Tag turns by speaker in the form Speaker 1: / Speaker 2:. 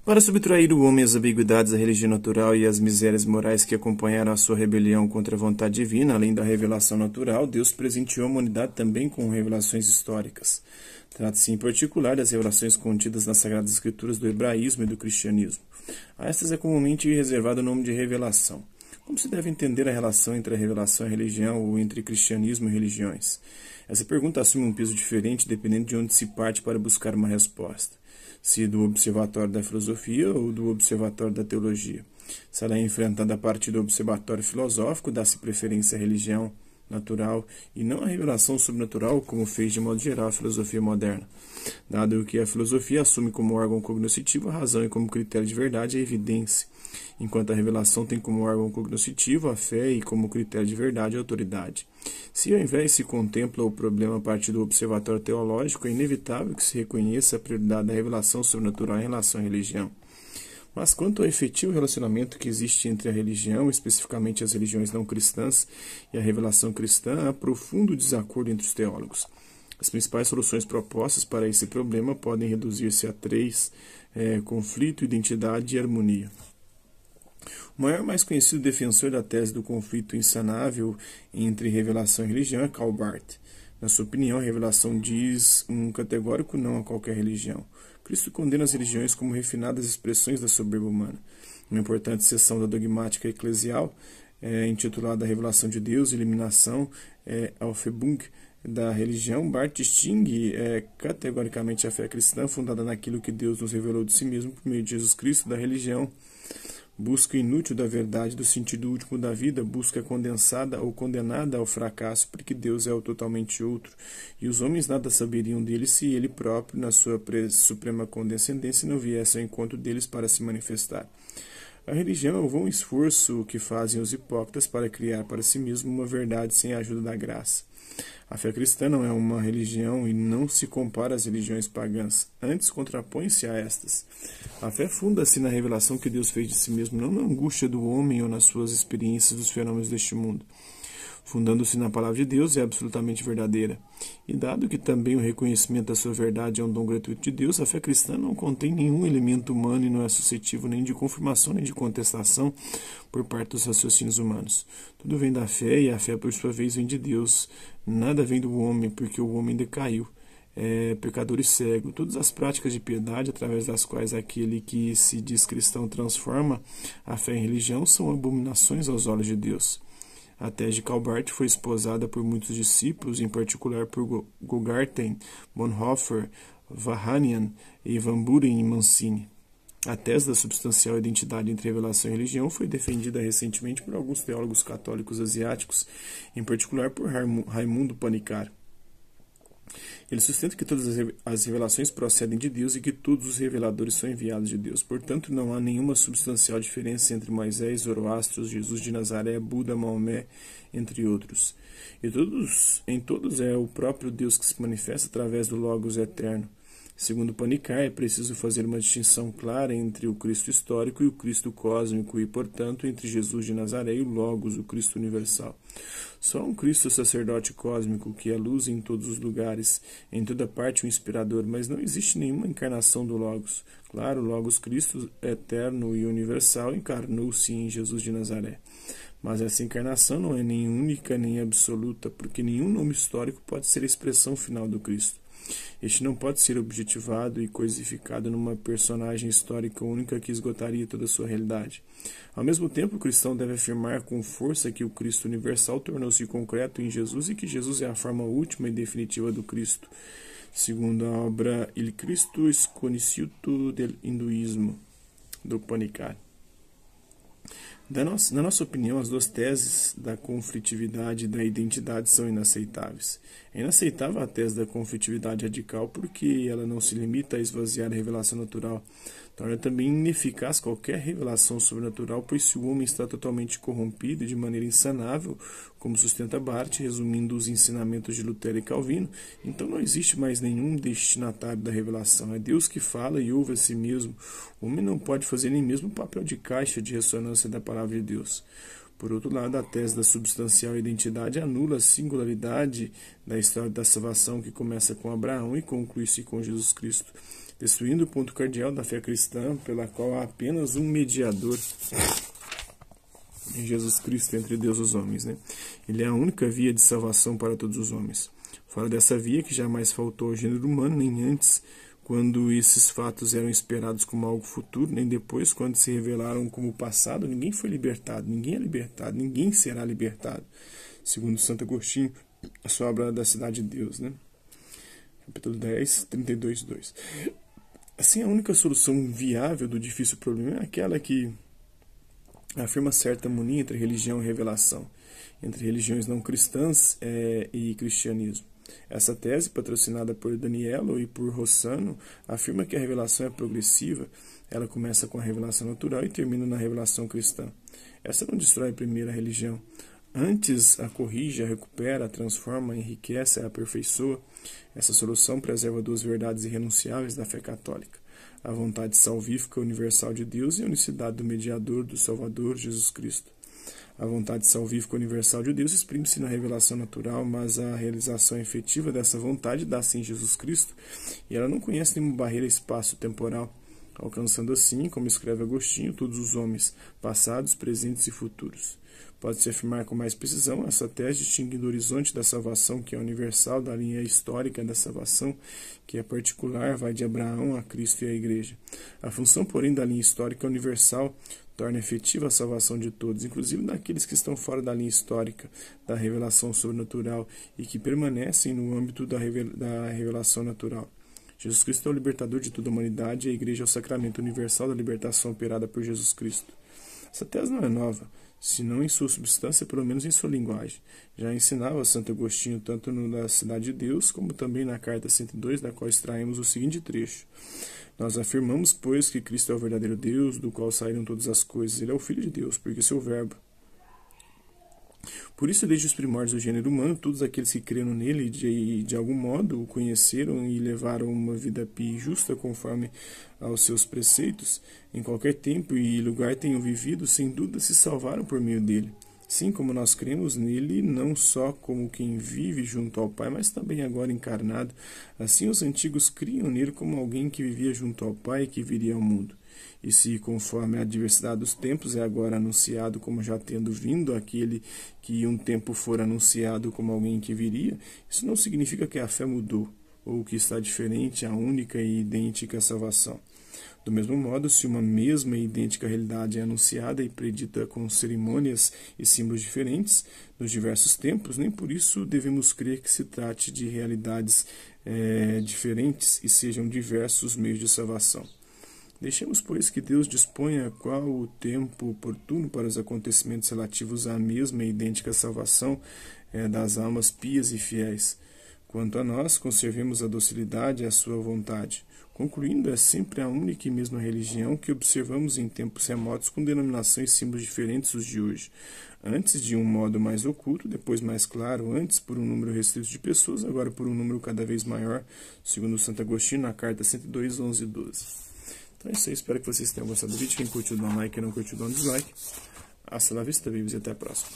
Speaker 1: Para subtrair o homem às ambiguidades da religião natural e às misérias morais que acompanharam a sua rebelião contra a vontade divina, além da revelação natural, Deus presenteou a humanidade também com revelações históricas. Trata-se em particular das revelações contidas nas Sagradas Escrituras do hebraísmo e do cristianismo. A estas é comumente reservado o nome de revelação. Como se deve entender a relação entre a revelação e a religião ou entre cristianismo e religiões? Essa pergunta assume um peso diferente dependendo de onde se parte para buscar uma resposta, se do observatório da filosofia ou do observatório da teologia. Se ela é enfrentada a partir do observatório filosófico, dá-se preferência à religião natural e não à revelação sobrenatural, como fez de modo geral a filosofia moderna, dado que a filosofia assume como órgão cognoscitivo a razão e como critério de verdade a evidência, enquanto a revelação tem como órgão cognoscitivo a fé e como critério de verdade a autoridade. Se ao invés se contempla o problema a partir do observatório teológico, é inevitável que se reconheça a prioridade da revelação sobrenatural em relação à religião. Mas quanto ao efetivo relacionamento que existe entre a religião, especificamente as religiões não cristãs, e a revelação cristã, há profundo desacordo entre os teólogos. As principais soluções propostas para esse problema podem reduzir-se a três: conflito, identidade e harmonia. O maior e mais conhecido defensor da tese do conflito insanável entre revelação e religião é Karl Barth. Na sua opinião, a revelação diz um categórico não a qualquer religião. Cristo condena as religiões como refinadas expressões da soberba humana. Uma importante seção da dogmática eclesial, intitulada Revelação de Deus, Eliminação, Aufhebung da religião, Barth distingue categoricamente a fé cristã, fundada naquilo que Deus nos revelou de si mesmo por meio de Jesus Cristo, da religião, busca inútil da verdade do sentido último da vida, busca condensada ou condenada ao fracasso, porque Deus é o totalmente outro, e os homens nada saberiam dele se ele próprio, na sua suprema condescendência, não viesse ao encontro deles para se manifestar. A religião é o vão esforço que fazem os hipócritas para criar para si mesmo uma verdade sem a ajuda da graça. A fé cristã não é uma religião e não se compara às religiões pagãs, antes contrapõe-se a estas. A fé funda-se na revelação que Deus fez de si mesmo, não na angústia do homem ou nas suas experiências dos fenômenos deste mundo. Fundando-se na palavra de Deus, é absolutamente verdadeira. E dado que também o reconhecimento da sua verdade é um dom gratuito de Deus, a fé cristã não contém nenhum elemento humano e não é suscetível nem de confirmação nem de contestação por parte dos raciocínios humanos. Tudo vem da fé e a fé, por sua vez, vem de Deus. Nada vem do homem, porque o homem decaiu. É pecador e cego. Todas as práticas de piedade, através das quais aquele que se diz cristão transforma a fé em religião, são abominações aos olhos de Deus. A tese de Karl Barth foi esposada por muitos discípulos, em particular por Gogarten, Bonhoeffer, Vahanian e Van Buren e Mancini. A tese da substancial identidade entre revelação e religião foi defendida recentemente por alguns teólogos católicos asiáticos, em particular por Raimundo Panikkar. Ele sustenta que todas as revelações procedem de Deus e que todos os reveladores são enviados de Deus. Portanto, não há nenhuma substancial diferença entre Moisés, Zoroastro, Jesus de Nazaré, Buda, Maomé, entre outros. E em todos é o próprio Deus que se manifesta através do Logos eterno. Segundo Panikkar, é preciso fazer uma distinção clara entre o Cristo histórico e o Cristo cósmico e, portanto, entre Jesus de Nazaré e o Logos, o Cristo universal. Só um Cristo sacerdote cósmico, que é luz em todos os lugares, em toda parte um inspirador, mas não existe nenhuma encarnação do Logos. Claro, o Logos Cristo eterno e universal encarnou-se em Jesus de Nazaré. Mas essa encarnação não é nem única nem absoluta, porque nenhum nome histórico pode ser a expressão final do Cristo. Este não pode ser objetivado e coisificado numa personagem histórica única que esgotaria toda a sua realidade. Ao mesmo tempo, o cristão deve afirmar com força que o Cristo universal tornou-se concreto em Jesus e que Jesus é a forma última e definitiva do Cristo, segundo a obra Il Cristo Sconosciuto del Hinduismo, do Panikkar. Na nossa opinião, as duas teses da conflitividade e da identidade são inaceitáveis. É inaceitável a tese da conflitividade radical porque ela não se limita a esvaziar a revelação natural. Torna também ineficaz qualquer revelação sobrenatural, pois se o homem está totalmente corrompido de maneira insanável, como sustenta Barth, resumindo os ensinamentos de Lutero e Calvino, então não existe mais nenhum destinatário da revelação. É Deus que fala e ouve a si mesmo. O homem não pode fazer nem mesmo o papel de caixa de ressonância da palavra de Deus. Por outro lado, a tese da substancial identidade anula a singularidade da história da salvação que começa com Abraão e conclui-se com Jesus Cristo. destruindo o ponto cardeal da fé cristã, pela qual há apenas um mediador em Jesus Cristo entre Deus e os homens, né? Ele é a única via de salvação para todos os homens. Fora dessa via, que jamais faltou ao gênero humano, nem antes, quando esses fatos eram esperados como algo futuro, nem depois, quando se revelaram como passado, ninguém foi libertado, ninguém é libertado, ninguém será libertado. Segundo Santo Agostinho, a sua obra da Cidade de Deus, né? Capítulo 10, 32, 2. Assim, a única solução viável do difícil problema é aquela que afirma certa harmonia entre religião e revelação, entre religiões não cristãs e cristianismo. Essa tese, patrocinada por Daniello e por Rossano, afirma que a revelação é progressiva. Ela começa com a revelação natural e termina na revelação cristã. Essa não destrói a primeira religião. Antes a corrige, a recupera, a transforma, a enriquece, a aperfeiçoa. Essa solução preserva duas verdades irrenunciáveis da fé católica: a vontade salvífica universal de Deus e a unicidade do mediador, do Salvador, Jesus Cristo. A vontade salvífica universal de Deus exprime-se na revelação natural, mas a realização efetiva dessa vontade dá-se em Jesus Cristo, e ela não conhece nenhuma barreira espaço-temporal, alcançando assim, como escreve Agostinho, todos os homens, passados, presentes e futuros. Pode-se afirmar com mais precisão essa tese distinguindo o horizonte da salvação, que é universal, da linha histórica da salvação, que é particular, vai de Abraão a Cristo e à Igreja. A função, porém, da linha histórica universal torna efetiva a salvação de todos, inclusive daqueles que estão fora da linha histórica, da revelação sobrenatural e que permanecem no âmbito da revelação natural. Jesus Cristo é o libertador de toda a humanidade e a Igreja é o sacramento universal da libertação operada por Jesus Cristo. Essa tese não é nova, se não em sua substância, pelo menos em sua linguagem. Já ensinava Santo Agostinho tanto no da Cidade de Deus, como também na carta 102, da qual extraímos o seguinte trecho: nós afirmamos, pois, que Cristo é o verdadeiro Deus, do qual saíram todas as coisas. Ele é o Filho de Deus, porque seu verbo. Por isso, desde os primórdios do gênero humano, todos aqueles que creram nele e de algum modo o conheceram e levaram uma vida pia e justa conforme aos seus preceitos, em qualquer tempo e lugar tenham vivido, sem dúvida se salvaram por meio dele. Sim, como nós cremos nele, não só como quem vive junto ao Pai, mas também agora encarnado. Assim, os antigos criam nele como alguém que vivia junto ao Pai e que viria ao mundo. E se, conforme a diversidade dos tempos, é agora anunciado como já tendo vindo aquele que um tempo for anunciado como alguém que viria, isso não significa que a fé mudou, ou que está diferente a única e idêntica salvação. Do mesmo modo, se uma mesma e idêntica realidade é anunciada e predita com cerimônias e símbolos diferentes nos diversos tempos, nem por isso devemos crer que se trate de realidades diferentes e sejam diversos meios de salvação. Deixemos, pois, que Deus disponha qual o tempo oportuno para os acontecimentos relativos à mesma e idêntica salvação das almas pias e fiéis. Quanto a nós, conservemos a docilidade à sua vontade. Concluindo, é sempre a única e mesma religião que observamos em tempos remotos com denominações e símbolos diferentes dos de hoje. Antes de um modo mais oculto, depois mais claro, antes por um número restrito de pessoas, agora por um número cada vez maior, segundo Santo Agostinho na carta 102, 11 e 12. Então é isso aí, espero que vocês tenham gostado do vídeo. Quem curtiu, dá um like, quem não curtiu, dá um dislike. Hasta la vista, vivos, e até a próxima.